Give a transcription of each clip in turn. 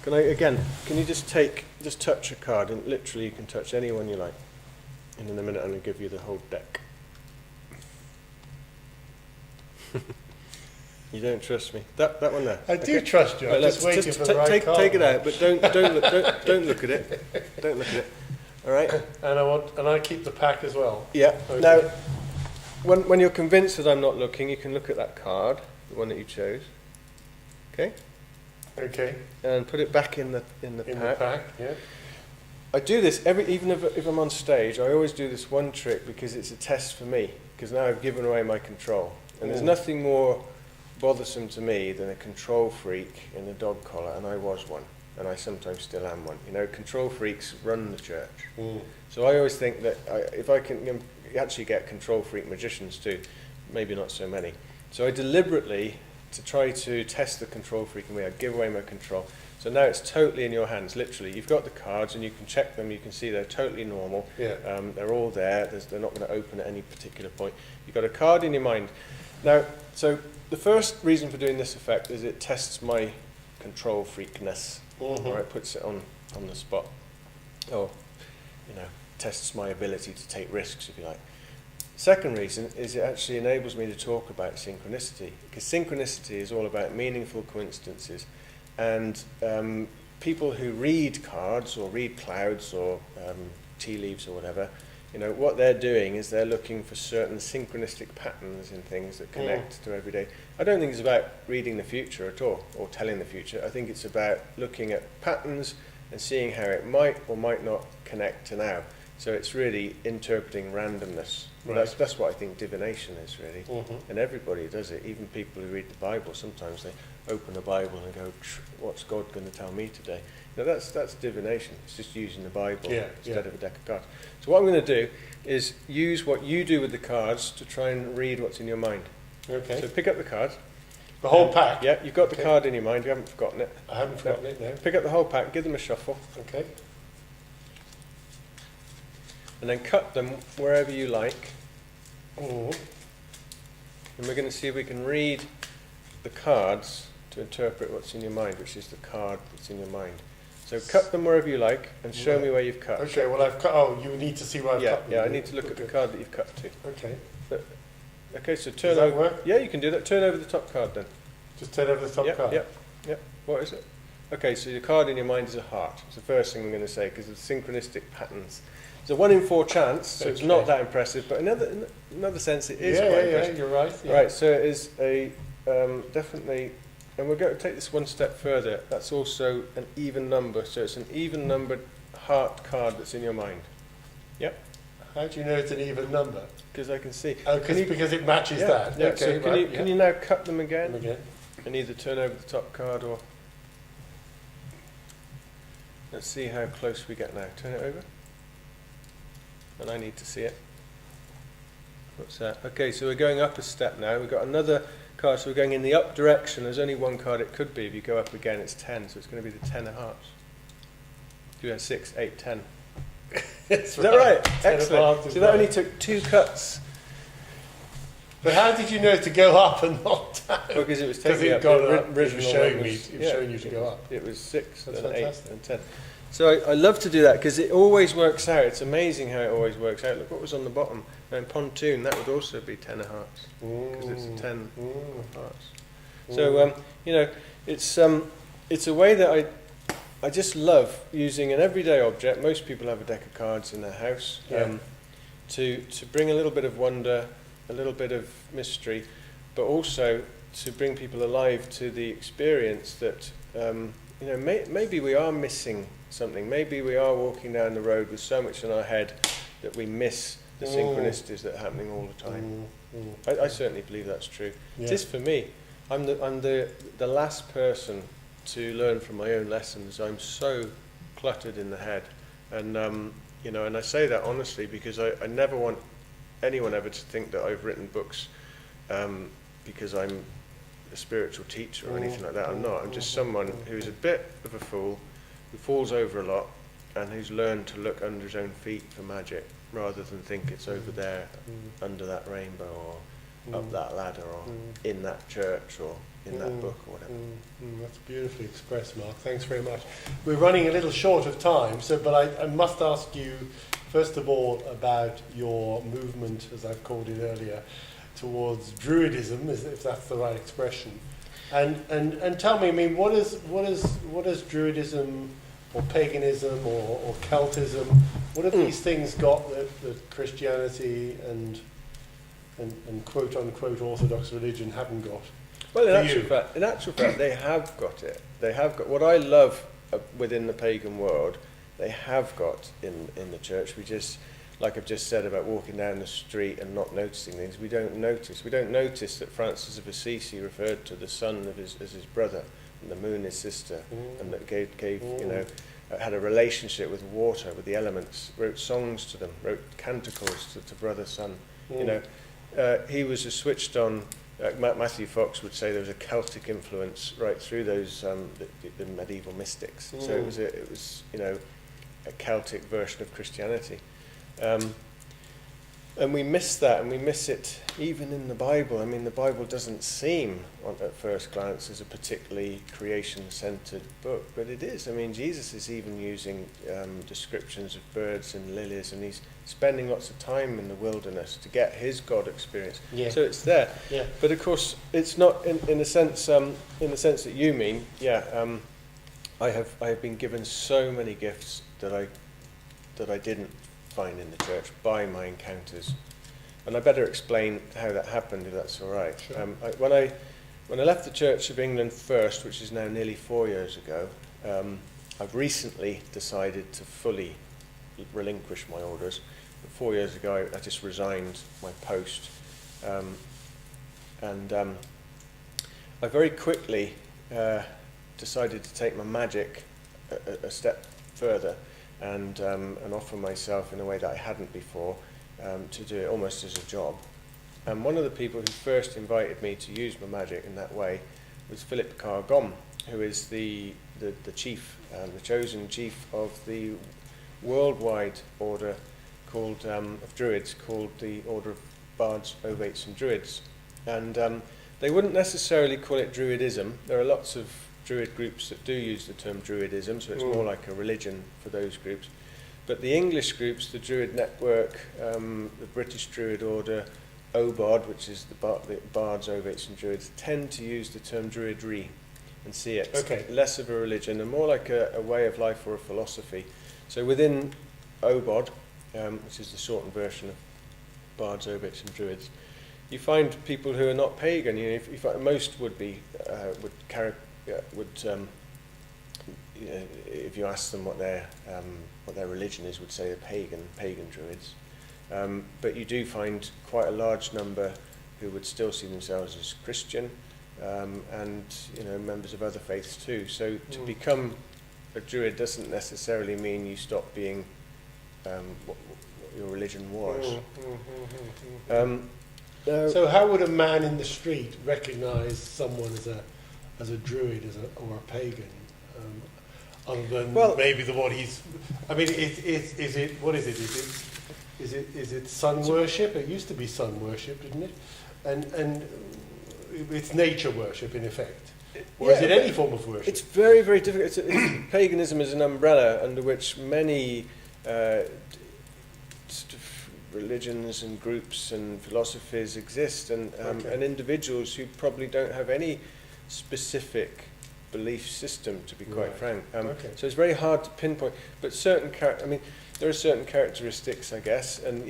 Can you just touch a card, and literally you can touch any one you like. And in a minute I'm going to give you the whole deck. You don't trust me. That one there. I do trust you. I'm just waiting for the right card. Take it out, but don't look at it. Don't look at it. All right. And I keep the pack as well. Yeah. Okay. Now, when you're convinced that I'm not looking, you can look at that card, the one that you chose. Okay. Okay. And put it back in the pack. In the pack. Yeah. I do this even if I'm on stage. I always do this one trick because it's a test for me. Because now I've given away my control, and there's nothing more bothersome to me than a control freak in a dog collar, and I was one, and I sometimes still am one. You know, control freaks run the church. So I always think that if I can actually get control freak magicians too, maybe not so many. So I deliberately, to try to test the control freak in me, I give away my control. So now it's totally in your hands, literally. You've got the cards and you can check them, you can see they're totally normal. Yeah. They're all there, they're not going to open at any particular point. You've got a card in your mind. Now, so the first reason for doing this effect is it tests my control freakness, or it puts it on the spot, or, you know, tests my ability to take risks, if you like. Second reason is it actually enables me to talk about synchronicity, because synchronicity is all about meaningful coincidences, and people who read cards or read clouds or tea leaves or whatever, you know, what they're doing is they're looking for certain synchronistic patterns in things that connect to every day. I don't think it's about reading the future at all, or telling the future. I think it's about looking at patterns and seeing how it might or might not connect to now. So it's really interpreting randomness. Right. That's what I think divination is, really. And everybody does it. Even people who read the Bible, sometimes they open the Bible and go, what's God going to tell me today? Now that's divination. It's just using the Bible instead of a deck of cards. So what I'm going to do is use what you do with the cards to try and read what's in your mind. Okay. So pick up the cards. The whole pack? Yeah, you've got the card in your mind. You haven't forgotten it. I haven't forgotten it, no. Pick up the whole pack, give them a shuffle. Okay. And then cut them wherever you like. And we're going to see if we can read the cards to interpret what's in your mind, which is the card that's in your mind. So cut them wherever you like and show me where you've cut. Okay, well I've cut, oh, you need to see where I've cut them. Yeah, I need to look at the card that you've cut to. Okay. Okay, so turn Does that over. work? Yeah, you can do that. Turn over the top card then. Just turn over the top card? Yeah. What is it? Okay, so your card in your mind is a heart. It's the first thing I'm going to say, because of the synchronistic patterns. It's a 1 in 4 chance, so it's not that impressive, but in another sense it is quite impressive. Yeah, you're right. Yeah. Right, so it is a definitely, and we're going to take this one step further. That's also an even number, so it's an even numbered heart card that's in your mind. Yep. How do you know it's an even number? Because I can see. Oh, because it matches that. Yeah. Okay, So can you now cut them again? Again. And either turn over the top card or... Let's see how close we get now. Turn it over. And I need to see it. What's that? Okay, so we're going up a step now. We've got another card, so we're going in the up direction. There's only one card it could be. If you go up again, it's 10, so it's going to be the 10 of hearts. You have 6, 8, 10. Is that right? Excellent. So that only took 2 cuts. But how did you know to go up and not down? Because it was taking up the original showing you to go up. It was 6 That's and fantastic. 8 and 10. So I love to do that because it always works out. It's amazing how it always works out. Look what was on the bottom. And pontoon, that would also be 10 of hearts because it's a 10 of hearts. So you know, it's a way that I just love using an everyday object. Most people have a deck of cards in their house to bring a little bit of wonder, a little bit of mystery, but also to bring people alive to the experience that you know, maybe we are missing something. Maybe we are walking down the road with so much in our head that we miss the synchronicities that are happening all the time. I certainly believe that's true. Yeah. It is for me. I'm the last person to learn from my own lessons. I'm so cluttered in the head, and you know, and I say that honestly because I never want anyone ever to think that I've written books because I'm a spiritual teacher or anything like that. I'm not. I'm just someone who's a bit of a fool, who falls over a lot, and who's learned to look under his own feet for magic rather than think it's over there under that rainbow or up that ladder or in that church or in that book or whatever. That's beautifully expressed, Mark. Thanks very much. We're running a little short of time, but I must ask you, first of all, about your movement, as I've called it earlier, towards Druidism, if that's the right expression. And tell me, I mean, what is Druidism or paganism or Celtism? What have these things got that Christianity and quote unquote Orthodox religion haven't got? Well, in actual fact, they have got it. They have got what I love within the pagan world. They have got in the church. We just, like I've just said about walking down the street and not noticing things. We don't notice. We don't notice that Francis of Assisi referred to the sun as his brother, and the moon his sister, and that gave had a relationship with water, with the elements. Wrote songs to them. Wrote canticles to brother sun. He was a switched on. Matthew Fox would say there was a Celtic influence right through those the medieval mystics. So it was a Celtic version of Christianity, and we miss that, and we miss it even in the Bible. I mean, the Bible doesn't seem at first glance as a particularly creation-centered book, but it is. I mean, Jesus is even using descriptions of birds and lilies, and he's spending lots of time in the wilderness to get his God experience. Yeah. So it's there. Yeah. But of course, it's not in the sense that you mean. I have been given so many gifts that I didn't find in the church by my encounters, and I better explain how that happened, if that's all right. Sure. When I left the Church of England first, which is now nearly 4 years ago, I've recently decided to fully relinquish my orders. 4 years ago, I just resigned my post, and I very quickly decided to take my magic a step further and offer myself in a way that I hadn't before, to do it almost as a job. And one of the people who first invited me to use my magic in that way was Philip Carr-gomm, who is the chief, the chosen chief of the worldwide order called of Druids, called the Order of Bards, Ovates and Druids. And they wouldn't necessarily call it Druidism. There are lots of Druid groups that do use the term Druidism, so it's more like a religion for those groups. But the English groups, the Druid Network, the British Druid Order, OBOD, which is the Bards, Ovates and Druids, tend to use the term Druidry and see it less of a religion and more like a way of life or a philosophy. So within OBOD, which is the shortened version of Bards, Ovates and Druids, you find people who are not pagan. Most would be if you ask them what their religion is, would say they're pagan Druids. But you do find quite a large number who would still see themselves as Christian, and members of other faiths too. So to become a Druid doesn't necessarily mean you stop being what your religion was. So how would a man in the street recognise someone as a Druid or a pagan, other than maybe the one he's? I mean, is it what is it? Is it sun worship? It used to be sun worship, didn't it? And it's nature worship in effect, or is it any form of worship? It's very, very difficult. Paganism is an umbrella under which many religions and groups and philosophies exist, and individuals who probably don't have any specific belief system, to be quite frank. So it's very hard to pinpoint, but there are certain characteristics, I guess, and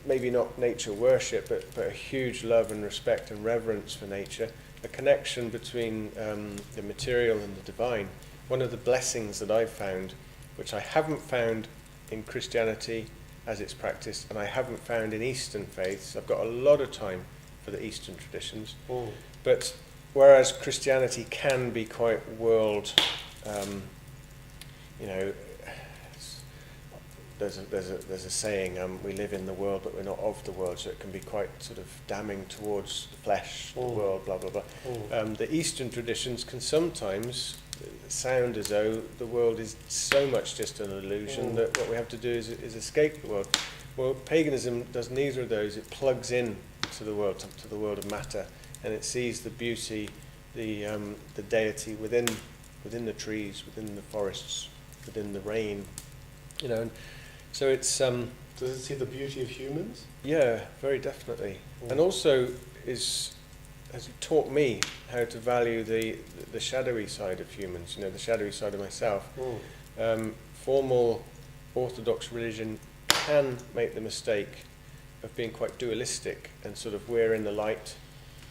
maybe not nature worship, but a huge love and respect and reverence for nature, a connection between the material and the divine. One of the blessings that I've found, which I haven't found in Christianity as it's practiced, and I haven't found in Eastern faiths. I've got a lot of time for the Eastern traditions, but whereas Christianity can be quite world, there's a saying, we live in the world but we're not of the world, so it can be quite sort of damning towards the flesh, the world, blah, blah, blah. The Eastern traditions can sometimes sound as though the world is so much just an illusion that what we have to do is escape the world. Well, paganism does neither of those. It plugs in to the world of matter, and it sees the beauty, the deity within the trees, within the forests, within the rain, you know. And so it's Does it see the beauty of humans? yeah, very definitely, Mm. and also has taught me how to value the shadowy side of humans, you know, the shadowy side of myself. Formal Orthodox religion can make the mistake of being quite dualistic and sort of we're in the light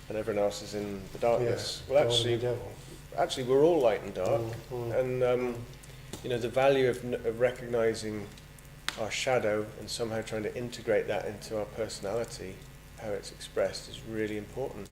and everyone else is in the darkness. Yeah, Well, the devil. actually, we're all light and dark, Mm. and you know, the value of recognizing our shadow and somehow trying to integrate that into our personality, how it's expressed, is really important.